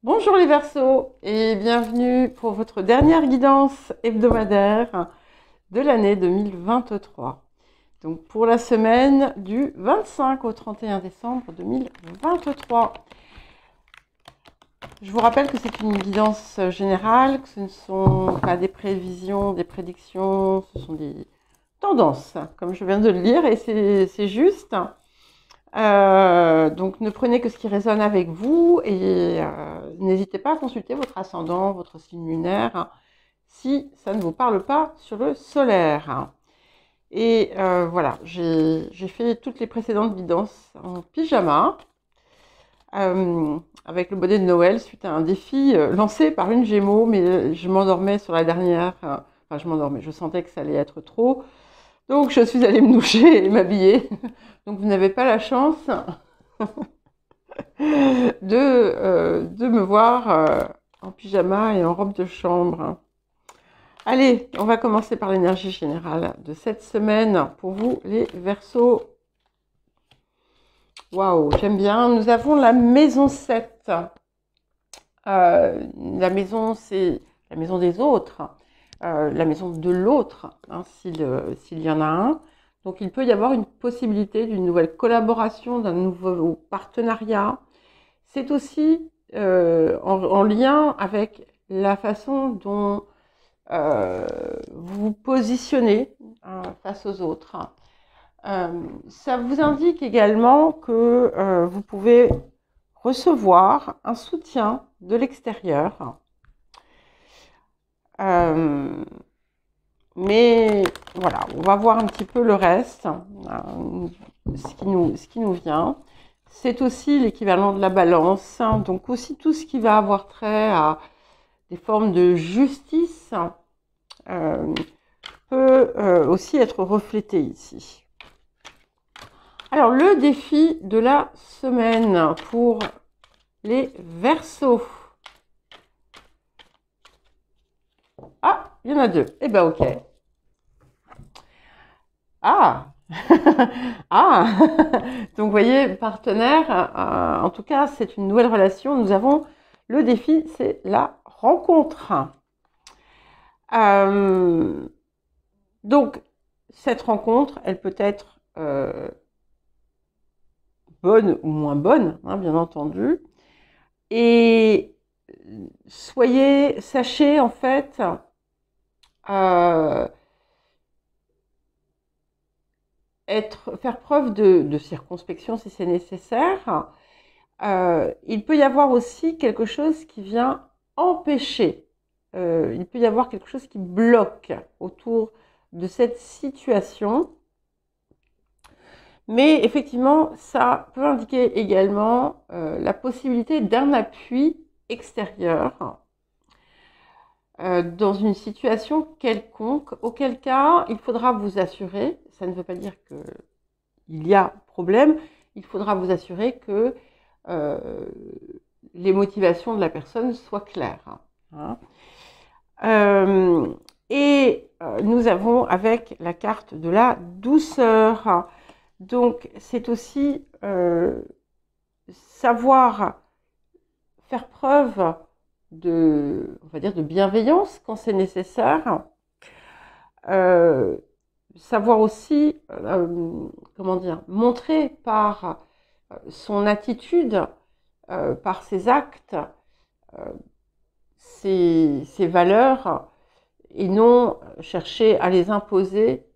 Bonjour les Verseaux et bienvenue pour votre dernière guidance hebdomadaire de l'année 2023. Donc pour la semaine du 25 au 31 décembre 2023. Je vous rappelle que c'est une guidance générale, que ce ne sont pas des prévisions, des prédictions, ce sont des tendances, comme je viens de le lire, et c'est juste. Donc ne prenez que ce qui résonne avec vous et n'hésitez pas à consulter votre ascendant, votre signe lunaire, si ça ne vous parle pas sur le solaire. Et voilà, j'ai fait toutes les précédentes guidances en pyjama, avec le bonnet de Noël, suite à un défi lancé par une Gémeaux, mais je m'endormais sur la dernière, enfin je m'endormais, je sentais que ça allait être trop. Donc je suis allée me doucher et m'habiller. Donc vous n'avez pas la chance de me voir en pyjama et en robe de chambre. Allez, on va commencer par l'énergie générale de cette semaine pour vous les Verseaux. Waouh, j'aime bien. Nous avons la maison 7. La maison, c'est la maison des autres, la maison de l'autre, hein, s'il y en a un. Donc il peut y avoir une possibilité d'une nouvelle collaboration, d'un nouveau partenariat. C'est aussi en lien avec la façon dont vous vous positionnez face aux autres. Ça vous indique également que vous pouvez recevoir un soutien de l'extérieur. Mais voilà, on va voir un petit peu le reste, ce qui nous vient. C'est aussi l'équivalent de la balance, donc aussi tout ce qui va avoir trait à des formes de justice peut aussi être reflété ici. Alors, le défi de la semaine pour les Verseaux. Ah, il y en a deux. Eh ben, ok. Ah ah donc, vous voyez, partenaire, en tout cas, c'est une nouvelle relation. Nous avons le défi, c'est la rencontre. Donc, cette rencontre, elle peut être bonne ou moins bonne, hein, bien entendu. Et sachez en fait faire preuve de circonspection si c'est nécessaire. Il peut y avoir aussi quelque chose qui vient empêcher. Il peut y avoir quelque chose qui bloque autour de cette situation. Mais effectivement, ça peut indiquer également la possibilité d'un appui extérieur dans une situation quelconque, auquel cas il faudra vous assurer, ça ne veut pas dire qu'il y a problème, il faudra vous assurer que les motivations de la personne soient claires. Hein. Nous avons avec la carte de la douceur. Donc, c'est aussi savoir faire preuve on va dire, de bienveillance quand c'est nécessaire. Savoir aussi, comment dire, montrer par son attitude, par ses actes, ses valeurs, et non chercher à les imposer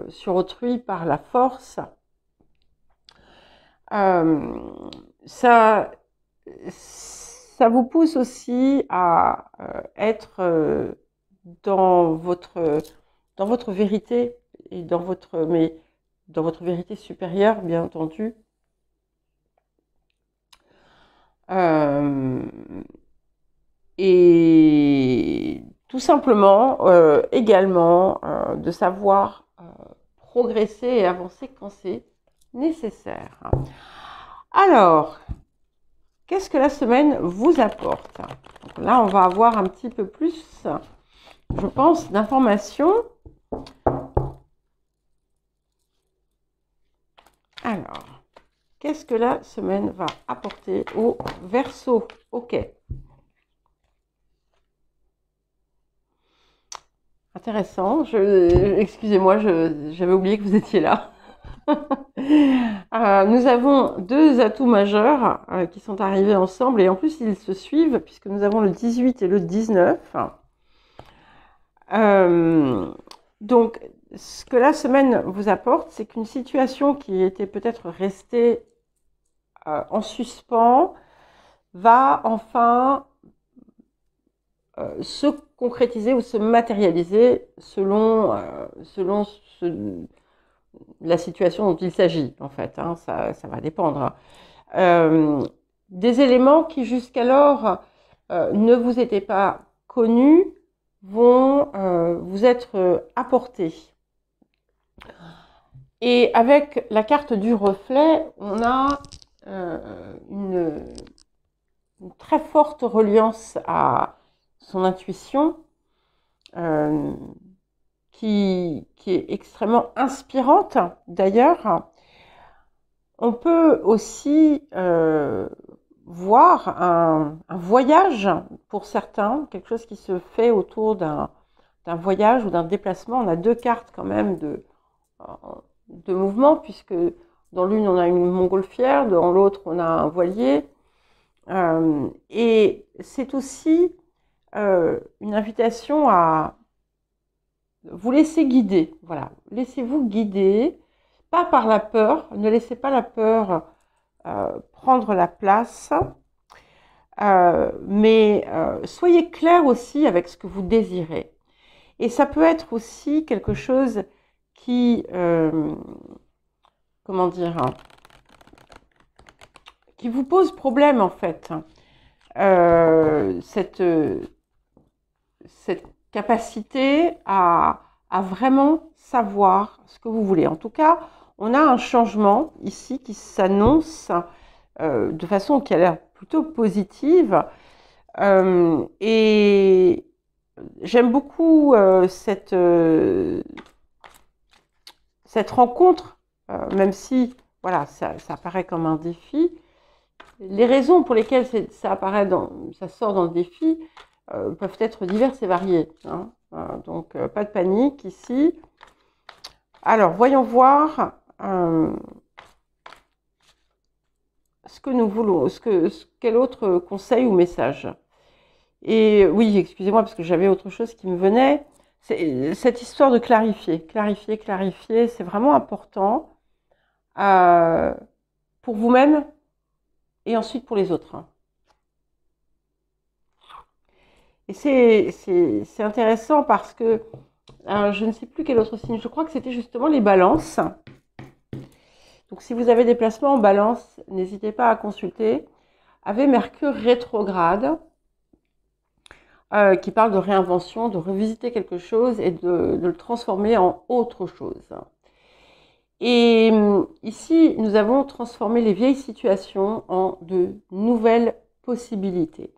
sur autrui par la force. Ça vous pousse aussi à être dans votre vérité et dans votre vérité supérieure, bien entendu. Et tout simplement, également, de savoir progresser et avancer quand c'est nécessaire. Alors, qu'est-ce que la semaine vous apporte? Donc là, on va avoir un petit peu plus, je pense, d'informations. Alors, qu'est-ce que la semaine va apporter aux Verseaux? Ok. Intéressant. Excusez-moi, j'avais oublié que vous étiez là. Nous avons deux atouts majeurs qui sont arrivés ensemble et en plus ils se suivent puisque nous avons le 18 et le 19. Donc, ce que la semaine vous apporte, c'est qu'une situation qui était peut-être restée en suspens va enfin se concrétiser ou se matérialiser selon la situation dont il s'agit, en fait. Hein, ça va dépendre. Des éléments qui jusqu'alors ne vous étaient pas connus vont vous être apportés. Et avec la carte du reflet, on a une très forte reliance à son intuition, qui est extrêmement inspirante d'ailleurs. On peut aussi voir un voyage pour certains, quelque chose qui se fait autour d'un voyage ou d'un déplacement. On a deux cartes quand même de mouvement, puisque dans l'une on a une montgolfière, dans l'autre on a un voilier. Et c'est aussi une invitation à vous laisser guider. Voilà, laissez-vous guider, pas par la peur, ne laissez pas la peur prendre la place, mais soyez clair aussi avec ce que vous désirez. Et ça peut être aussi quelque chose qui, comment dire, qui vous pose problème en fait. Cette capacité à vraiment savoir ce que vous voulez. En tout cas, on a un changement ici qui s'annonce de façon qui a l'air plutôt positive. Et j'aime beaucoup cette rencontre, même si voilà, ça apparaît comme un défi. Les raisons pour lesquelles ça sort dans le défi peuvent être diverses et variées. Hein. Donc, pas de panique ici. Alors, voyons voir ce que nous voulons, quel autre conseil ou message. Et oui, excusez-moi, parce que j'avais autre chose qui me venait. C'est cette histoire de clarifier, c'est vraiment important pour vous-même et ensuite pour les autres. Et c'est intéressant parce que je ne sais plus quel autre signe, je crois que c'était justement les balances. Donc si vous avez des placements en balance, n'hésitez pas à consulter. Avec Mercure rétrograde, qui parle de réinvention, de revisiter quelque chose et de le transformer en autre chose. Et ici, nous avons transformé les vieilles situations en de nouvelles possibilités.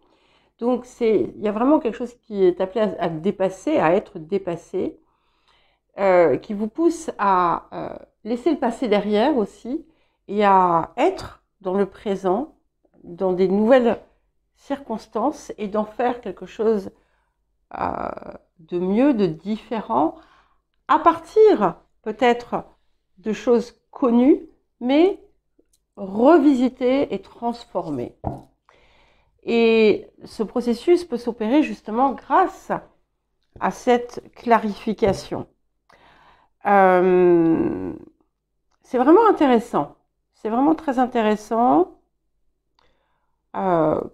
Donc, il y a vraiment quelque chose qui est appelé à dépasser, à être dépassé, qui vous pousse à laisser le passé derrière aussi et à être dans le présent, dans des nouvelles circonstances et d'en faire quelque chose de mieux, de différent, à partir peut-être de choses connues, mais revisitées et transformées. Et ce processus peut s'opérer justement grâce à cette clarification. C'est vraiment intéressant. C'est vraiment très intéressant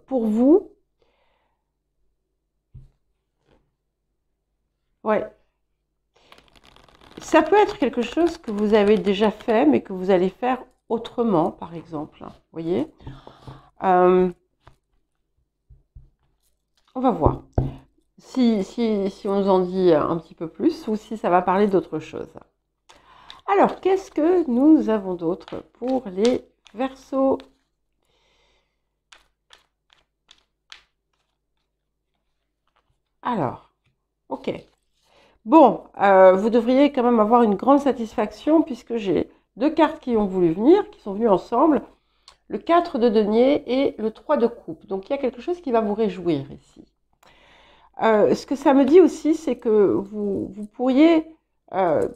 pour vous. Ouais. Ça peut être quelque chose que vous avez déjà fait, mais que vous allez faire autrement, par exemple. Vous voyez ? On va voir si on nous en dit un petit peu plus ou si ça va parler d'autre chose. Alors, qu'est-ce que nous avons d'autre pour les Verseaux ? Alors, ok. Bon, vous devriez quand même avoir une grande satisfaction puisque j'ai deux cartes qui ont voulu venir, qui sont venues ensemble. Le 4 de denier et le 3 de coupe. Donc, il y a quelque chose qui va vous réjouir ici. Ce que ça me dit aussi, c'est que vous pourriez,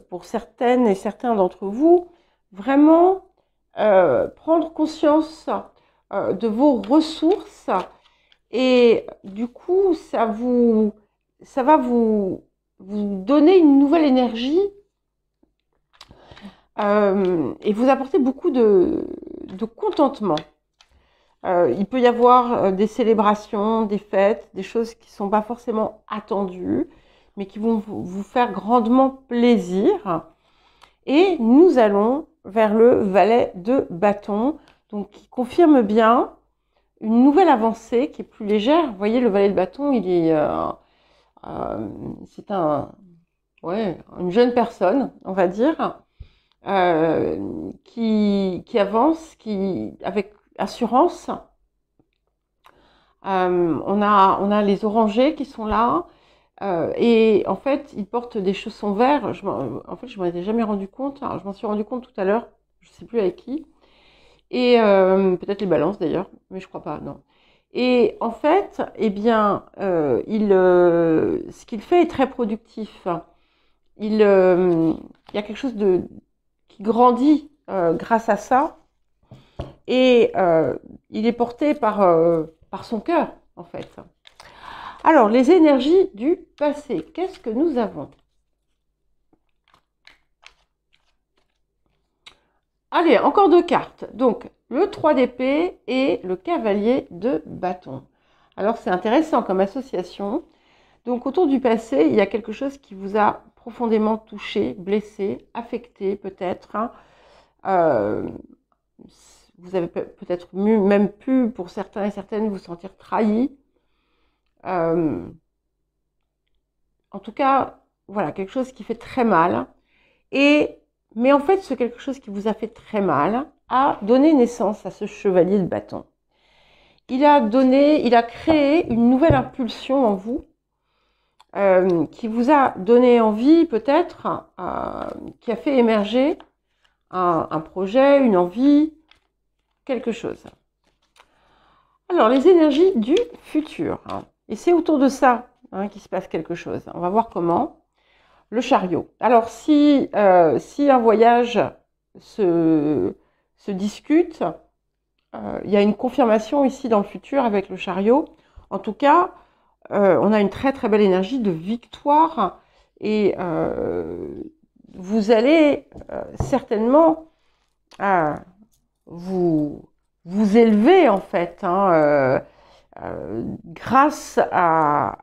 pour certaines et certains d'entre vous, vraiment prendre conscience de vos ressources et du coup, ça va vous donner une nouvelle énergie et vous apporter beaucoup de contentement. Il peut y avoir des célébrations, des fêtes, des choses qui ne sont pas forcément attendues, mais qui vont vous faire grandement plaisir. Et nous allons vers le valet de bâton, donc qui confirme bien une nouvelle avancée qui est plus légère. Vous voyez, le valet de bâton, c'est une jeune personne, on va dire, qui avance, avec assurance. On a les orangers qui sont là. Et en fait, ils portent des chaussons verts. En fait, je m'en étais jamais rendu compte. Alors, je m'en suis rendu compte tout à l'heure. Je sais plus avec qui. Et peut-être les balances d'ailleurs, mais je crois pas, non. Et en fait, eh bien, ce qu'il fait est très productif. Il y a quelque chose qui grandit grâce à ça. Et il est porté par son cœur, en fait. Alors, les énergies du passé, qu'est-ce que nous avons? Allez, encore 2 cartes. Donc, le 3 d'épée et le cavalier de bâton. Alors, c'est intéressant comme association. Donc, autour du passé, il y a quelque chose qui vous a profondément touché, blessé, affecté peut-être. Vous avez peut-être même pu, pour certains et certaines, vous sentir trahi. En tout cas, voilà, quelque chose qui fait très mal. Mais en fait, ce quelque chose qui vous a fait très mal a donné naissance à ce chevalier de bâton. Il a créé une nouvelle impulsion en vous, qui vous a donné envie peut-être, qui a fait émerger un projet, une envie, quelque chose. Alors, les énergies du futur. Et c'est autour de ça qu'il se passe quelque chose. On va voir comment. Le chariot. Alors, si un voyage se discute, il y a une confirmation ici dans le futur avec le chariot. En tout cas, on a une très très belle énergie de victoire et vous allez certainement vous élever en fait grâce à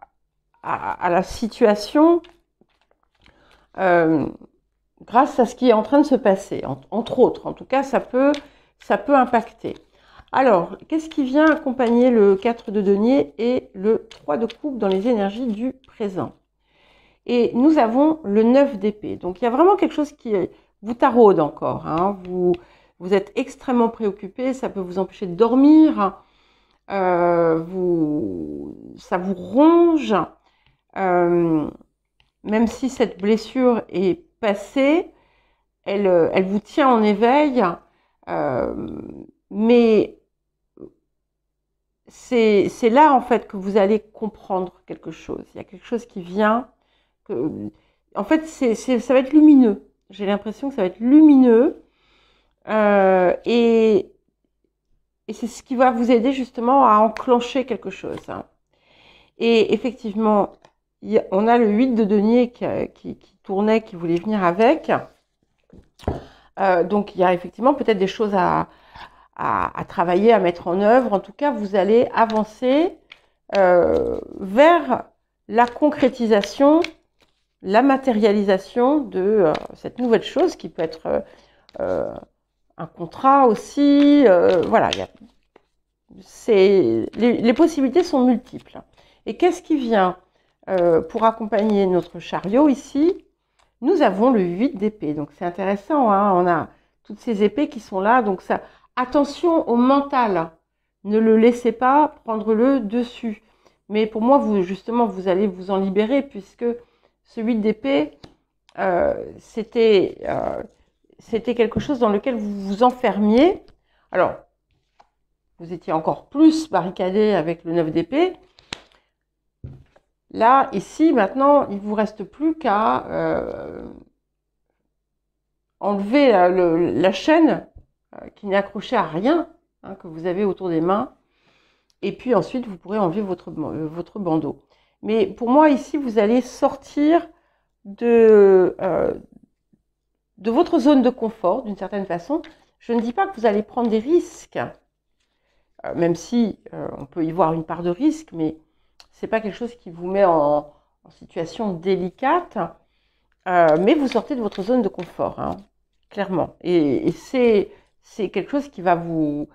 la situation. Grâce à ce qui est en train de se passer, entre autres. En tout cas, ça peut impacter. Alors, qu'est-ce qui vient accompagner le 4 de denier et le 3 de coupe dans les énergies du présent? Et nous avons le 9 d'épée. Donc, il y a vraiment quelque chose qui vous taraude encore. Vous êtes extrêmement préoccupé, ça peut vous empêcher de dormir. Ça vous ronge. Même si cette blessure est passée, elle vous tient en éveil, mais c'est là en fait que vous allez comprendre quelque chose. Il y a quelque chose qui vient. En fait, ça va être lumineux. J'ai l'impression que ça va être lumineux et c'est ce qui va vous aider justement à enclencher quelque chose. Et effectivement, on a le 8 de denier qui tournait, qui voulait venir avec. Donc, il y a effectivement peut-être des choses à travailler, à mettre en œuvre. En tout cas, vous allez avancer vers la concrétisation, la matérialisation de cette nouvelle chose qui peut être un contrat aussi. Voilà, les possibilités sont multiples. Et qu'est-ce qui vient pour accompagner notre chariot ici? Nous avons le 8 d'épée. Donc, c'est intéressant. On a toutes ces épées qui sont là. Donc, ça, attention au mental. Ne le laissez pas prendre le dessus. Mais pour moi, justement, vous allez vous en libérer puisque ce 8 d'épée, c'était quelque chose dans lequel vous vous enfermiez. Alors, vous étiez encore plus barricadé avec le 9 d'épée. Là, ici, maintenant, il vous reste plus qu'à enlever la chaîne qui n'est accrochée à rien, hein, que vous avez autour des mains. Et puis ensuite, vous pourrez enlever votre bandeau. Mais pour moi, ici, vous allez sortir de votre zone de confort, d'une certaine façon. Je ne dis pas que vous allez prendre des risques, même si on peut y voir une part de risque, mais c'est pas quelque chose qui vous met en situation délicate. Mais vous sortez de votre zone de confort, hein, clairement. Et c'est quelque chose qui va vous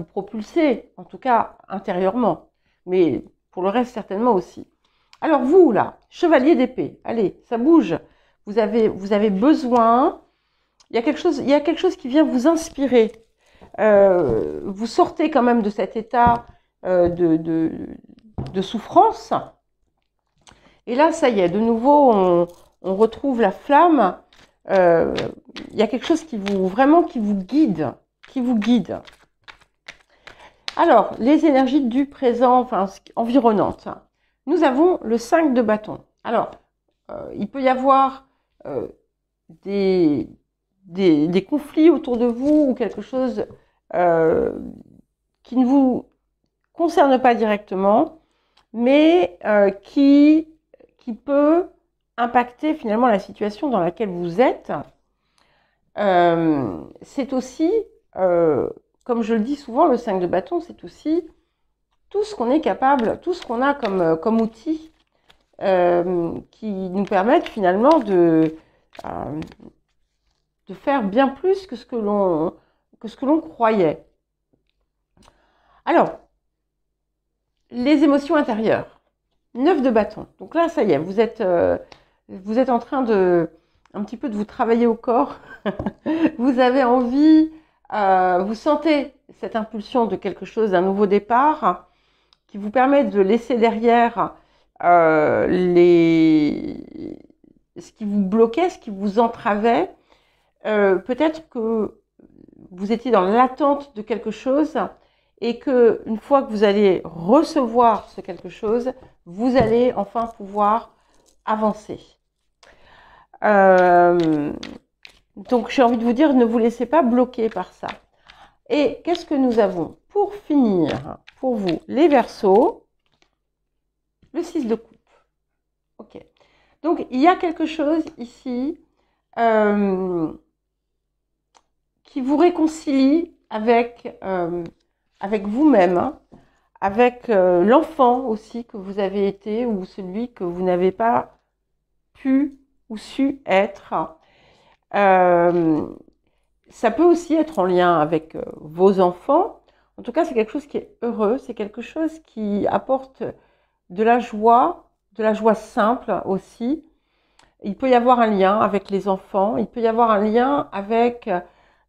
propulser, en tout cas intérieurement, mais pour le reste certainement aussi. Alors vous, là, chevalier d'épée, allez, ça bouge. Vous avez besoin, il y a quelque chose qui vient vous inspirer. Vous sortez quand même de cet état de souffrance. Et là, ça y est, de nouveau, on retrouve la flamme. Il y a quelque chose qui vous guide, Alors, les énergies du présent, enfin, environnantes. Nous avons le 5 de bâton. Alors, il peut y avoir des conflits autour de vous ou quelque chose qui ne vous concerne pas directement, mais qui peut impacter finalement la situation dans laquelle vous êtes. C'est aussi, comme je le dis souvent, le 5 de bâton, c'est aussi tout ce qu'on est capable, tout ce qu'on a comme outils qui nous permettent finalement de faire bien plus que ce que l'on croyait. Alors, les émotions intérieures. 9 de bâton. Donc là, ça y est, vous êtes en train un petit peu de vous travailler au corps. Vous avez envie, vous sentez cette impulsion de quelque chose, d'un nouveau départ, qui vous permet de laisser derrière ce qui vous bloquait, ce qui vous entravait. Peut-être que vous étiez dans l'attente de quelque chose et que une fois que vous allez recevoir ce quelque chose, vous allez enfin pouvoir avancer. Donc j'ai envie de vous dire, ne vous laissez pas bloquer par ça. Et qu'est-ce que nous avons pour finir, pour vous, les Verseaux? Le 6 de coupe. Ok. Donc il y a quelque chose ici qui vous réconcilie avec vous-même, hein, avec l'enfant aussi que vous avez été ou celui que vous n'avez pas pu ou su être. Ça peut aussi être en lien avec vos enfants. En tout cas, c'est quelque chose qui est heureux, c'est quelque chose qui apporte de la joie simple aussi. Il peut y avoir un lien avec les enfants, il peut y avoir un lien avec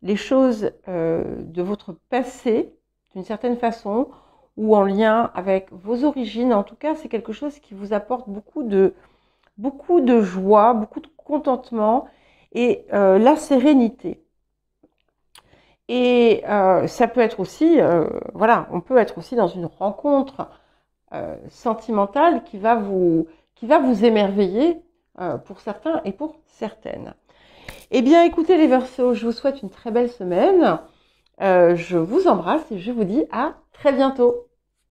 les choses de votre passé, d'une certaine façon, ou en lien avec vos origines. En tout cas, c'est quelque chose qui vous apporte beaucoup de joie, beaucoup de contentement et la sérénité. Et ça peut être aussi, voilà, on peut être aussi dans une rencontre sentimentale qui va vous émerveiller pour certains et pour certaines. Eh bien, écoutez les Verseaux, je vous souhaite une très belle semaine. Je vous embrasse et je vous dis à très bientôt.